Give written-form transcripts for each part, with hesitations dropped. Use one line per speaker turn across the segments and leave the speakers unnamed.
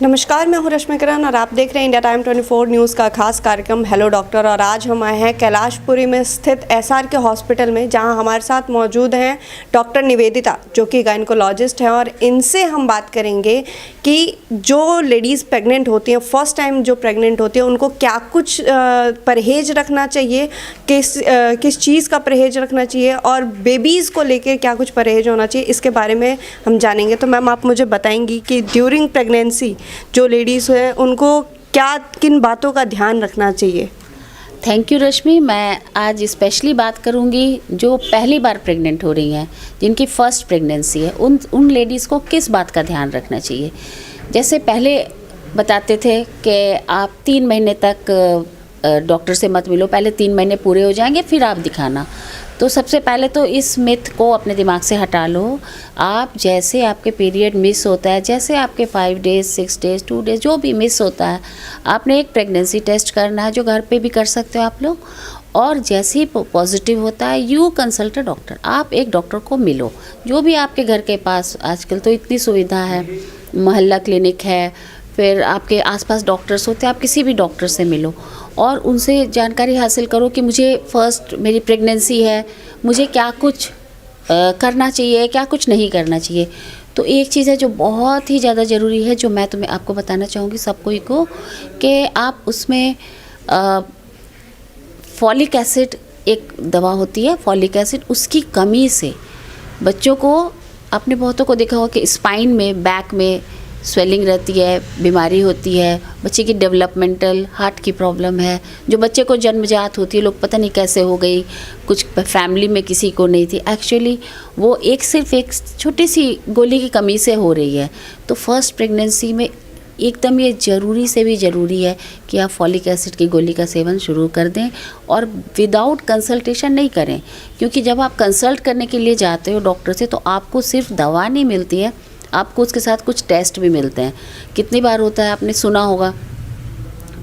नमस्कार, मैं हूं रश्मि किरण और आप देख रहे हैं इंडिया टाइम 24 न्यूज़ का खास कार्यक्रम हेलो डॉक्टर। और आज हम आए हैं कैलाशपुरी में स्थित एसआर के हॉस्पिटल में, जहां हमारे साथ मौजूद हैं डॉक्टर निवेदिता, जो कि गायनेकोलॉजिस्ट हैं। और इनसे हम बात करेंगे कि जो लेडीज़ प्रेग्नेंट होती हैं, फर्स्ट टाइम जो प्रेग्नेंट होती हैं, उनको क्या कुछ परहेज रखना चाहिए, किस चीज़ का परहेज रखना चाहिए, और बेबीज़ को लेकर क्या कुछ परहेज होना चाहिए, इसके बारे में हम जानेंगे। तो मैम, आप मुझे बताएंगी कि ड्यूरिंग प्रेगनेंसी जो लेडीज़ हैं उनको क्या किन बातों का ध्यान रखना चाहिए।
थैंक यू रश्मि। मैं आज स्पेशली बात करूंगी जो पहली बार प्रेग्नेंट हो रही हैं, जिनकी फ़र्स्ट प्रेगनेंसी है, उन लेडीज़ को किस बात का ध्यान रखना चाहिए। जैसे पहले बताते थे कि आप 3 महीने तक डॉक्टर से मत मिलो, पहले 3 महीने पूरे हो जाएंगे फिर आप दिखाना। तो सबसे पहले तो इस मिथ को अपने दिमाग से हटा लो। आप जैसे आपके पीरियड मिस होता है, जैसे आपके 5 डेज़ 6 डेज़ 2 डेज़ जो भी मिस होता है, आपने एक प्रेगनेंसी टेस्ट करना है, जो घर पे भी कर सकते हो आप लोग। और जैसे ही पॉजिटिव होता है, यू कंसल्ट अ डॉक्टर। आप एक डॉक्टर को मिलो, जो भी आपके घर के पास। आजकल तो इतनी सुविधा है, मोहल्ला क्लिनिक है, फिर आपके आसपास डॉक्टर्स होते हैं, आप किसी भी डॉक्टर से मिलो और उनसे जानकारी हासिल करो कि मुझे फर्स्ट मेरी प्रेगनेंसी है, मुझे क्या कुछ करना चाहिए, क्या कुछ नहीं करना चाहिए। तो एक चीज़ है जो बहुत ही ज़्यादा ज़रूरी है, जो मैं आपको बताना चाहूँगी सब कोई को, कि आप उसमें फॉलिक एसिड, एक दवा होती है फॉलिक एसिड, उसकी कमी से बच्चों को, आपने बहुतों को देखा होगा कि स्पाइन में, बैक में स्वेलिंग रहती है, बीमारी होती है, बच्चे की डेवलपमेंटल हार्ट की प्रॉब्लम है, जो बच्चे को जन्मजात होती है, लोग पता नहीं कैसे हो गई, कुछ फैमिली में किसी को नहीं थी। एक्चुअली वो सिर्फ एक छोटी सी गोली की कमी से हो रही है। तो फर्स्ट प्रेगनेंसी में एकदम ये ज़रूरी से भी ज़रूरी है कि आप फॉलिक एसिड की गोली का सेवन शुरू कर दें और विदाउट कंसल्टेशन नहीं करें। क्योंकि जब आप कंसल्ट करने के लिए जाते हो डॉक्टर से, तो आपको सिर्फ दवा नहीं मिलती है, आपको उसके साथ कुछ टेस्ट भी मिलते हैं। कितनी बार होता है, आपने सुना होगा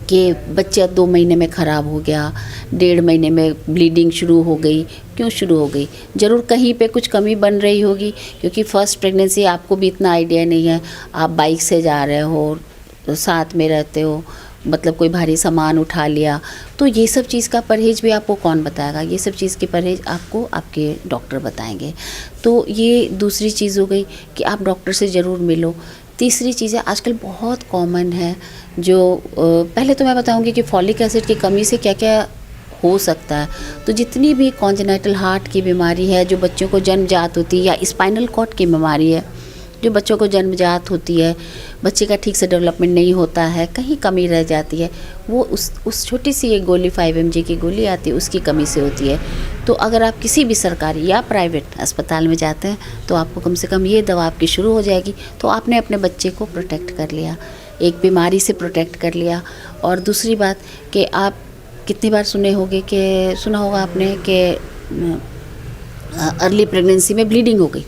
कि बच्चा 2 महीने में ख़राब हो गया, 1.5 महीने में ब्लीडिंग शुरू हो गई। क्यों शुरू हो गई? ज़रूर कहीं पे कुछ कमी बन रही होगी, क्योंकि फ़र्स्ट प्रेगनेंसी आपको भी इतना आइडिया नहीं है। आप बाइक से जा रहे हो, साथ में रहते हो, मतलब कोई भारी सामान उठा लिया, तो ये सब चीज़ का परहेज भी आपको कौन बताएगा? ये सब चीज़ के परहेज आपको आपके डॉक्टर बताएंगे। तो ये दूसरी चीज़ हो गई कि आप डॉक्टर से ज़रूर मिलो। तीसरी चीज़ है, आजकल बहुत कॉमन है, जो पहले तो मैं बताऊंगी कि फॉलिक एसिड की कमी से क्या क्या हो सकता है। तो जितनी भी कॉन्जेनाइटल हार्ट की बीमारी है, जो बच्चों को जन्मजात होती है, या स्पाइनल कॉर्ड की बीमारी है, जो बच्चों को जन्मजात होती है, बच्चे का ठीक से डेवलपमेंट नहीं होता है, कहीं कमी रह जाती है, वो उस छोटी सी एक गोली 5 mg की गोली आती है, उसकी कमी से होती है। तो अगर आप किसी भी सरकारी या प्राइवेट अस्पताल में जाते हैं, तो आपको कम से कम ये दवा आपकी शुरू हो जाएगी। तो आपने अपने बच्चे को प्रोटेक्ट कर लिया, एक बीमारी से प्रोटेक्ट कर लिया। और दूसरी बात कि आप कितनी बार सुना होगा आपने कि अर्ली प्रेगनेंसी में ब्लीडिंग हो गई।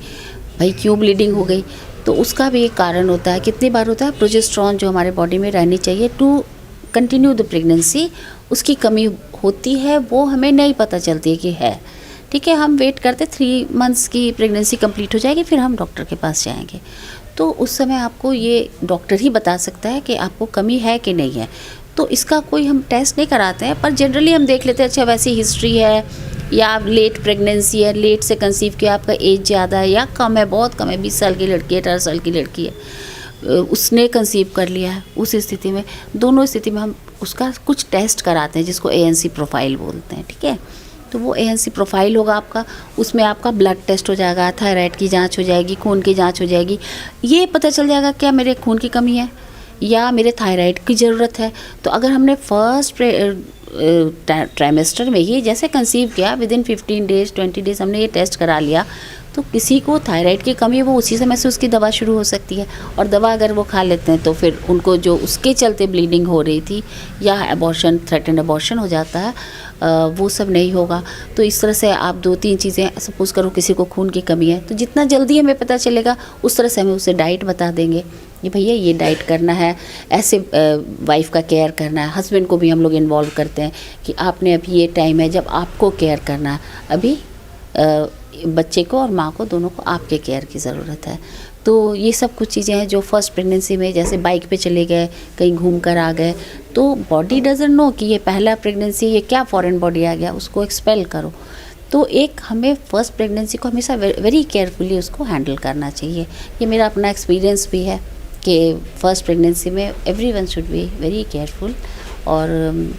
भाई क्यों ब्लीडिंग हो गई? तो उसका भी एक कारण होता है। कितनी बार होता है, प्रोजेस्टेरॉन जो हमारे बॉडी में रहनी चाहिए टू कंटिन्यू द प्रेगनेंसी, उसकी कमी होती है, वो हमें नहीं पता चलती है कि है। ठीक है, हम वेट करते 3 मंथ्स की प्रेगनेंसी कंप्लीट हो जाएगी, फिर हम डॉक्टर के पास जाएंगे। तो उस समय आपको ये डॉक्टर ही बता सकता है कि आपको कमी है कि नहीं है। तो इसका कोई हम टेस्ट नहीं कराते हैं, पर जनरली हम देख लेते हैं, अच्छा वैसी हिस्ट्री है, या लेट प्रेगनेंसी है, लेट से कंसीव किया, आपका एज ज़्यादा है या कम है, बहुत कम है, 20 साल की लड़की है, 18 साल की लड़की है, उसने कंसीव कर लिया है, उस स्थिति में, दोनों स्थिति में हम उसका कुछ टेस्ट कराते हैं, जिसको ANC प्रोफाइल बोलते हैं। ठीक है, तो वो ANC प्रोफाइल होगा आपका, उसमें आपका ब्लड टेस्ट हो जाएगा, थायराइड की जाँच हो जाएगी, खून की जाँच हो जाएगी। ये पता चल जाएगा क्या मेरे खून की कमी है या मेरे थायराइड की ज़रूरत है। तो अगर हमने फर्स्ट ट्राइमेस्टर में ही जैसे कंसीव किया, विदिन 15 डेज़ 20 डेज़ हमने ये टेस्ट करा लिया, तो किसी को थायराइड की कमी, वो उसी समय से उसकी दवा शुरू हो सकती है। और दवा अगर वो खा लेते हैं, तो फिर उनको जो उसके चलते ब्लीडिंग हो रही थी या एबॉर्शन, थ्रेटेंड एबॉर्शन हो जाता है, वो सब नहीं होगा। तो इस तरह से आप 2-3 चीज़ें, सपोज़ करो किसी को खून की कमी है, तो जितना जल्दी हमें पता चलेगा, उस तरह से हमें उसे डाइट बता देंगे कि भैया ये डाइट करना है, ऐसे वाइफ का केयर करना है। हस्बैंड को भी हम लोग इन्वॉल्व करते हैं कि आपने अभी ये टाइम है जब आपको केयर करना है। अभी बच्चे को और माँ को दोनों को आपके केयर की ज़रूरत है। तो ये सब कुछ चीज़ें हैं जो फर्स्ट प्रेगनेंसी में, जैसे बाइक पे चले गए, कहीं घूम कर आ गए, तो बॉडी डजंट नो कि ये पहला प्रेगनेंसी, ये क्या फॉरेन बॉडी आ गया, उसको एक्सपेल करो। तो एक हमें फर्स्ट प्रेगनेंसी को हमेशा वेरी केयरफुली उसको हैंडल करना चाहिए। ये मेरा अपना एक्सपीरियंस भी है कि फर्स्ट प्रेगनेंसी में everyone should be very careful और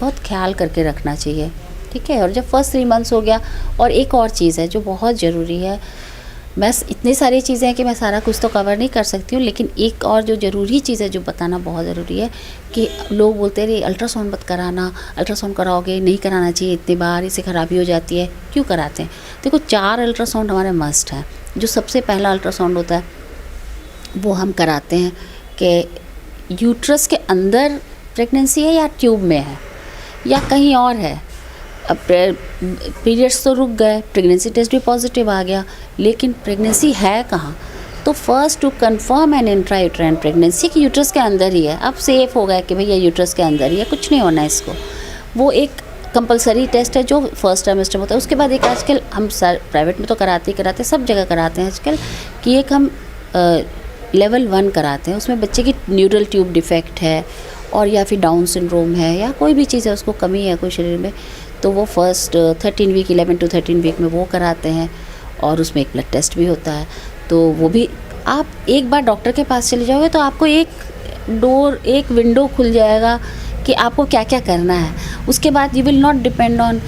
बहुत ख्याल करके रखना चाहिए, ठीक है। और जब फर्स्ट 3 मंथ्स हो गया, और एक और चीज़ है जो बहुत ज़रूरी है, मैं इतनी सारी चीज़ें हैं कि मैं सारा कुछ तो कवर नहीं कर सकती हूँ, लेकिन एक और जो ज़रूरी चीज़ है जो बताना बहुत ज़रूरी है कि लोग बोलते हैं अल्ट्रासाउंड मत कराना, अल्ट्रासाउंड कराओगे, नहीं कराना चाहिए इतनी बार, इससे ख़राबी हो जाती है। क्यों कराते हैं? देखो 4 अल्ट्रासाउंड हमारे मस्ट है। जो सबसे पहला अल्ट्रासाउंड होता है वो हम कराते हैं कि यूट्रस के अंदर प्रेगनेंसी है या ट्यूब में है या कहीं और है। अब पीरियड्स तो रुक गए, प्रेगनेंसी टेस्ट भी पॉजिटिव आ गया, लेकिन प्रेगनेंसी है कहाँ? तो first to confirm an intrauterine pregnancy कि यूट्रस के अंदर ही है। अब सेफ हो गया कि भैया यूट्रस के अंदर ही है, कुछ नहीं होना है इसको। वो एक कंपलसरी टेस्ट है जो फर्स्ट ट्राइमेस्टर में होता है। उसके बाद एक आजकल हम प्राइवेट में तो कराते ही कराते, सब जगह कराते हैं आजकल, कि एक हम लेवल 1 कराते हैं। उसमें बच्चे की न्यूरल ट्यूब डिफेक्ट है और या फिर डाउन सिंड्रोम है या कोई भी चीज़ है, उसको कमी है कोई शरीर में, तो वो फर्स्ट 13 वीक 11 to 13 वीक में वो कराते हैं। और उसमें एक ब्लड टेस्ट भी होता है। तो वो भी आप एक बार डॉक्टर के पास चले जाओगे तो आपको एक विंडो खुल जाएगा कि आपको क्या क्या करना है। उसके बाद you will not depend on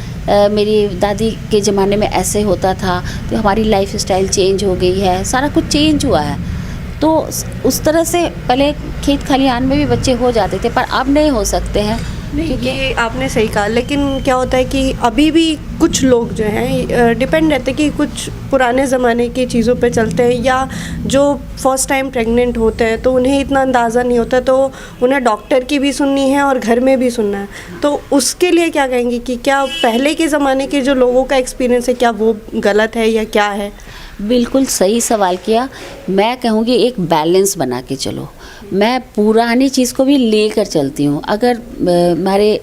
मेरी दादी के ज़माने में ऐसे होता था तो हमारी लाइफ स्टाइल चेंज हो गई है, सारा कुछ चेंज हुआ है। तो उस तरह से पहले खेत खलिहान में भी बच्चे हो जाते थे, पर अब नहीं हो सकते हैं।
क्योंकि आपने सही कहा, लेकिन क्या होता है कि अभी भी कुछ लोग जो हैं डिपेंड रहते हैं कि कुछ पुराने ज़माने की चीज़ों पे चलते हैं, या जो फर्स्ट टाइम प्रेग्नेंट होते हैं तो उन्हें इतना अंदाज़ा नहीं होता, तो उन्हें डॉक्टर की भी सुननी है और घर में भी सुनना है। तो उसके लिए क्या कहेंगे कि क्या पहले के ज़माने के जो लोगों का एक्सपीरियंस है क्या वो गलत है या क्या है?
बिल्कुल सही सवाल किया। मैं कहूँगी एक बैलेंस बना के चलो। मैं पुरानी चीज़ को भी लेकर चलती हूँ। अगर हमारे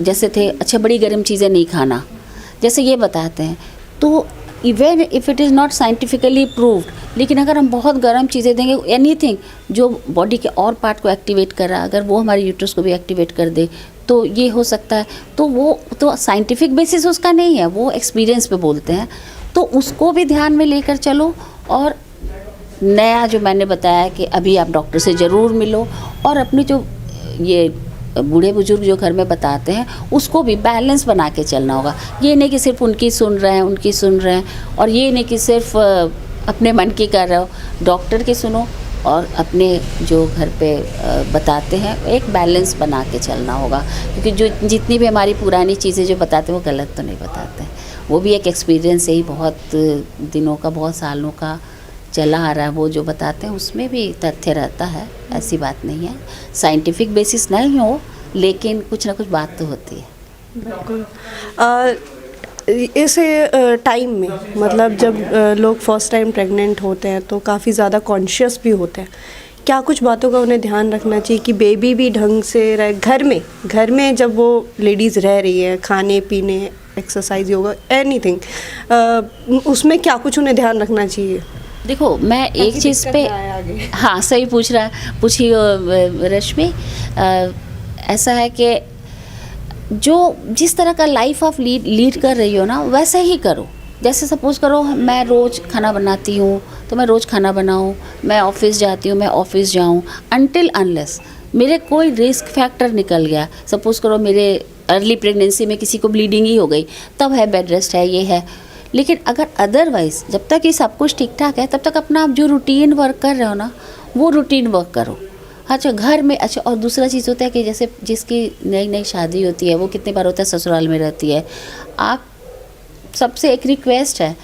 जैसे थे, अच्छा बड़ी गर्म चीज़ें नहीं खाना, जैसे ये बताते हैं, तो even if it is not scientifically proved, लेकिन अगर हम बहुत गर्म चीज़ें देंगे, एनीथिंग जो बॉडी के और पार्ट को एक्टिवेट कर रहा है, अगर वो हमारी यूट्रस को भी एक्टिवेट कर दे तो ये हो सकता है। तो वो तो साइंटिफिक बेसिस उसका नहीं है, वो एक्सपीरियंस पे बोलते हैं। तो उसको भी ध्यान में लेकर चलो। और नया जो मैंने बताया कि अभी आप डॉक्टर से ज़रूर मिलो, और अपनी जो ये बूढ़े बुजुर्ग जो घर में बताते हैं उसको भी बैलेंस बना के चलना होगा। ये नहीं कि सिर्फ उनकी सुन रहे हैं, और ये नहीं कि सिर्फ अपने मन की कर रहे हो। डॉक्टर की सुनो और अपने जो घर पे बताते हैं, एक बैलेंस बना के चलना होगा। क्योंकि जो जितनी भी हमारी पुरानी चीज़ें जो बताते हैं वो गलत तो नहीं बताते हैं। वो भी एक एक्सपीरियंस है ही, बहुत दिनों का, बहुत सालों का चला आ रहा है। वो जो बताते हैं उसमें भी तथ्य रहता है, ऐसी बात नहीं है। साइंटिफिक बेसिस नहीं हो, लेकिन कुछ ना कुछ बात तो होती है।
बिल्कुल। इस टाइम में मतलब जब लोग फर्स्ट टाइम प्रेग्नेंट होते हैं तो काफ़ी ज़्यादा कॉन्शियस भी होते हैं। क्या कुछ बातों का उन्हें ध्यान रखना चाहिए कि बेबी भी ढंग से रहे घर में जब वो लेडीज़ रह रही है, खाने पीने, एक्सरसाइज, योगा, एनीथिंग, उसमें क्या कुछ उन्हें ध्यान रखना चाहिए?
देखो, मैं एक चीज़ पे, हाँ सही पूछी रश्मि। ऐसा है कि जो जिस तरह का लाइफ ऑफ लीड कर रही हो ना, वैसा ही करो। जैसे सपोज करो मैं रोज़ खाना बनाती हूँ तो मैं रोज़ खाना बनाऊँ, मैं ऑफिस जाती हूँ मैं ऑफिस जाऊँ, अनटिल अनलेस मेरे कोई रिस्क फैक्टर निकल गया। सपोज करो मेरे अर्ली प्रेगनेंसी में किसी को ब्लीडिंग ही हो गई, तब है बेड रेस्ट है, ये है। लेकिन अगर अदरवाइज़ जब तक ये सब कुछ ठीक ठाक है, तब तक अपना आप जो रूटीन वर्क कर रहे हो ना, वो रूटीन वर्क करो। अच्छा घर में, अच्छा और दूसरा चीज़ होता है कि जैसे जिसकी नई शादी होती है, वो कितने बार होता है ससुराल में रहती है, आप सबसे एक रिक्वेस्ट है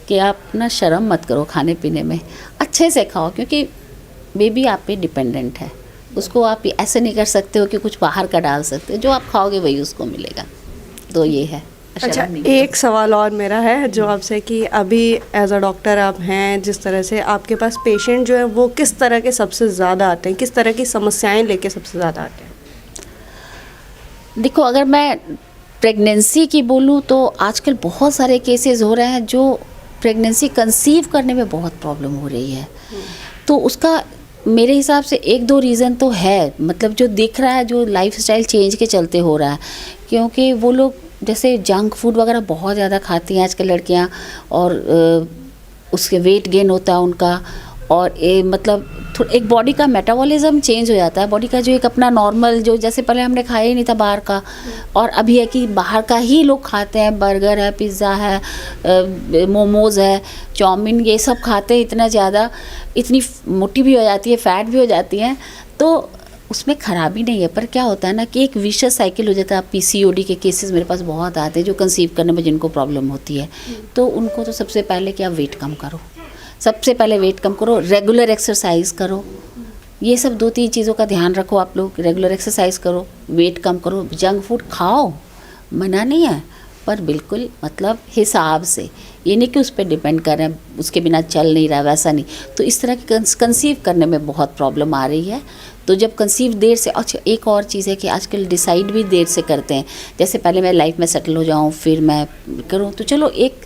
कि आप ना शर्म मत करो खाने पीने में, अच्छे से खाओ। क्योंकि बेबी आप पे डिपेंडेंट है, उसको आप ऐसे नहीं कर सकते हो कि कुछ बाहर का डाल सकते हो, जो आप खाओगे वही उसको मिलेगा। तो ये है।
अच्छा, एक सवाल और मेरा है जो आपसे कि अभी एज अ डॉक्टर आप हैं, जिस तरह से आपके पास पेशेंट जो है वो किस तरह के सबसे ज़्यादा आते हैं, किस तरह की समस्याएं लेके सबसे ज़्यादा आते हैं?
देखो, अगर मैं प्रेगनेंसी की बोलूँ तो आजकल बहुत सारे केसेस हो रहे हैं जो प्रेगनेंसी कंसीव करने में बहुत प्रॉब्लम हो रही है। तो उसका मेरे हिसाब से 1-2 रीज़न तो है, मतलब जो दिख रहा है, जो लाइफस्टाइल चेंज के चलते हो रहा है। क्योंकि वो लोग जैसे जंक फूड वगैरह बहुत ज़्यादा खाती हैं आजकल लड़कियां, और उसके वेट गेन होता है उनका, और मतलब एक बॉडी का मेटाबॉलिज्म चेंज हो जाता है, बॉडी का जो एक अपना नॉर्मल, जो जैसे पहले हमने खाया ही नहीं था बाहर का, और अभी है कि बाहर का ही लोग खाते हैं, बर्गर है, पिज़्ज़ा है, मोमोज़ है, चाउमीन, ये सब खाते हैं इतना ज़्यादा, इतनी मोटी भी हो जाती है, फैट भी हो जाती है। तो उसमें ख़राबी नहीं है, पर क्या होता है ना कि एक विशियस साइकिल हो जाता है। PCOD के केसेस मेरे पास बहुत आते हैं, जो कंसीव करने में जिनको प्रॉब्लम होती है। तो उनको तो सबसे पहले क्या, वेट कम करो, सबसे पहले वेट कम करो, रेगुलर एक्सरसाइज करो, ये सब 2-3 चीज़ों का ध्यान रखो आप लोग। रेगुलर एक्सरसाइज करो, वेट कम करो, जंक फूड खाओ, मना नहीं है, पर बिल्कुल मतलब हिसाब से, ये नहीं कि उस पर डिपेंड कर रहे हैं, उसके बिना चल नहीं रहा, वैसा नहीं। तो इस तरह की कंसीव करने में बहुत प्रॉब्लम आ रही है। तो जब कंसीव देर से, अच्छा एक और चीज़ है कि आजकल डिसाइड भी देर से करते हैं। जैसे पहले मैं लाइफ में सेटल हो जाऊँ, फिर मैं करूँ, तो चलो एक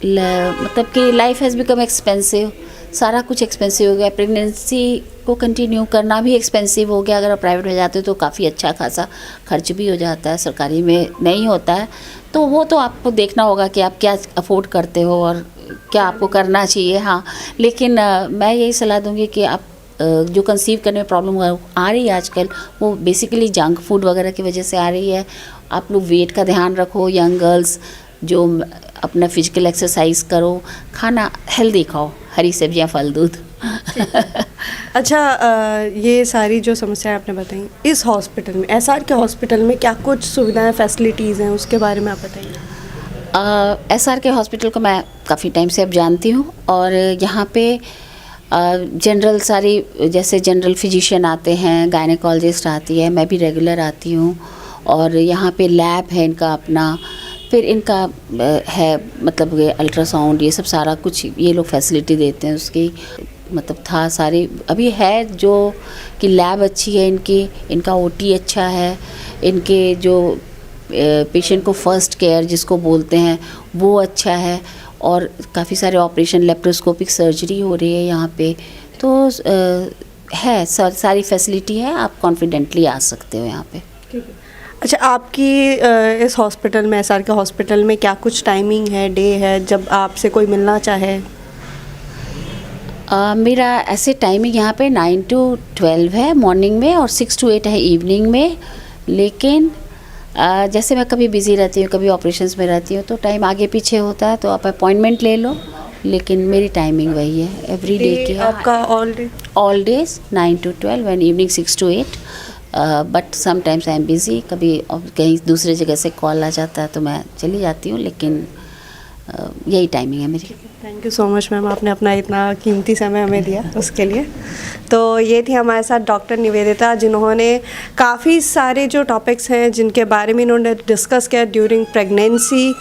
मतलब कि लाइफ हैज़ बिकम एक्सपेंसिव, सारा कुछ एक्सपेंसिव हो गया। प्रेगनेंसी को कंटिन्यू करना भी एक्सपेंसिव हो गया। अगर आप प्राइवेट में जाते हो तो काफ़ी अच्छा खासा खर्च भी हो जाता है, सरकारी में नहीं होता है। तो वो तो आपको देखना होगा कि आप क्या अफोर्ड करते हो और क्या आपको करना चाहिए। हाँ, लेकिन मैं यही सलाह दूँगी कि आप जो कंसीव करने में प्रॉब्लम आ रही है आजकल, वो बेसिकली जंक फूड वगैरह की वजह से आ रही है। आप लोग वेट का ध्यान रखो, यंग गर्ल्स जो अपना फिजिकल एक्सरसाइज करो, खाना हेल्दी खाओ, हरी सब्जियां, फल, दूध।
अच्छा, ये सारी जो समस्याएं आपने बताई, इस हॉस्पिटल में, SR के हॉस्पिटल में क्या कुछ सुविधाएं, फैसिलिटीज़ हैं, उसके बारे में आप बताइए।
SR के हॉस्पिटल को मैं काफ़ी टाइम से अब जानती हूँ, और यहाँ पे जनरल सारी, जैसे जनरल फिजिशियन आते हैं, गायनेकोलॉजिस्ट आती है, मैं भी रेगुलर आती हूँ। और यहाँ पे लैब है इनका अपना, फिर इनका है मतलब अल्ट्रासाउंड, ये सब सारा कुछ ये लोग फैसिलिटी देते हैं उसकी, मतलब था सारी, अभी है जो कि लैब अच्छी है इनकी, इनका OT अच्छा है, इनके जो पेशेंट को फर्स्ट केयर जिसको बोलते हैं वो अच्छा है, और काफ़ी सारे ऑपरेशन, लेप्रोस्कोपिक सर्जरी हो रही है यहाँ पे। तो है सारी फैसिलिटी है, आप कॉन्फिडेंटली आ सकते हो यहाँ पे।
अच्छा, आपकी इस हॉस्पिटल में, SR के हॉस्पिटल में क्या कुछ टाइमिंग है, डे है, जब आपसे कोई मिलना चाहे?
मेरा ऐसे टाइमिंग यहाँ पे 9 to 12 है मॉर्निंग में, और 6 to 8 है इवनिंग में। लेकिन जैसे मैं कभी बिज़ी रहती हूँ, कभी ऑपरेशंस में रहती हूँ, तो टाइम आगे पीछे होता है, तो आप अपॉइंटमेंट ले लो। लेकिन मेरी टाइमिंग वही है, एवरी डे की।
आपका
all days 9 to 12 and evening 6 to 8। But sometimes I am busy, कभी कहीं दूसरे जगह से कॉल आ जाता है तो मैं चली जाती हूँ, लेकिन यही टाइमिंग है मेरी।
Thank you so much ma'am, आपने अपना इतना कीमती समय हमें दिया उसके लिए। तो ये थी हमारे साथ डॉक्टर निवेदिता, जिन्होंने काफ़ी सारे जो टॉपिक्स हैं जिनके बारे में इन्होंने डिस्कस किया ड्यूरिंग प्रेगनेंसी।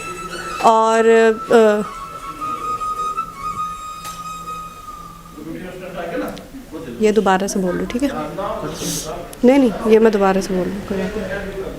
और ये दोबारा से बोल लूँ, ठीक है? नहीं, ये मैं दोबारा से बोल लूँ, कोई बात नहीं।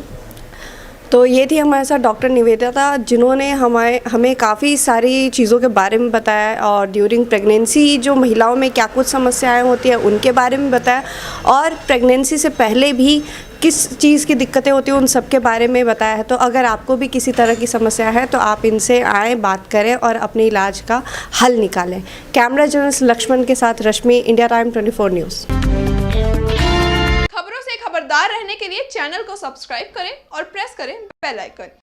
तो ये थी हमारे साथ डॉक्टर निवेदिता, जिन्होंने हमें काफ़ी सारी चीज़ों के बारे में बताया, और ड्यूरिंग प्रेगनेंसी जो महिलाओं में क्या कुछ समस्याएं होती हैं उनके बारे में बताया, और प्रेगनेंसी से पहले भी किस चीज़ की दिक्कतें होती हैं उन सब के बारे में बताया है। तो अगर आपको भी किसी तरह की समस्या है तो आप इनसे आएँ, बात करें और अपने इलाज का हल निकालें। कैमरा जर्नलिस्ट लक्ष्मण के साथ रश्मि, इंडिया टाइम 24 न्यूज़।
खबरों से खबरदार रहने के लिए चैनल को सब्सक्राइब करें और प्रेस करें बेल आइकन।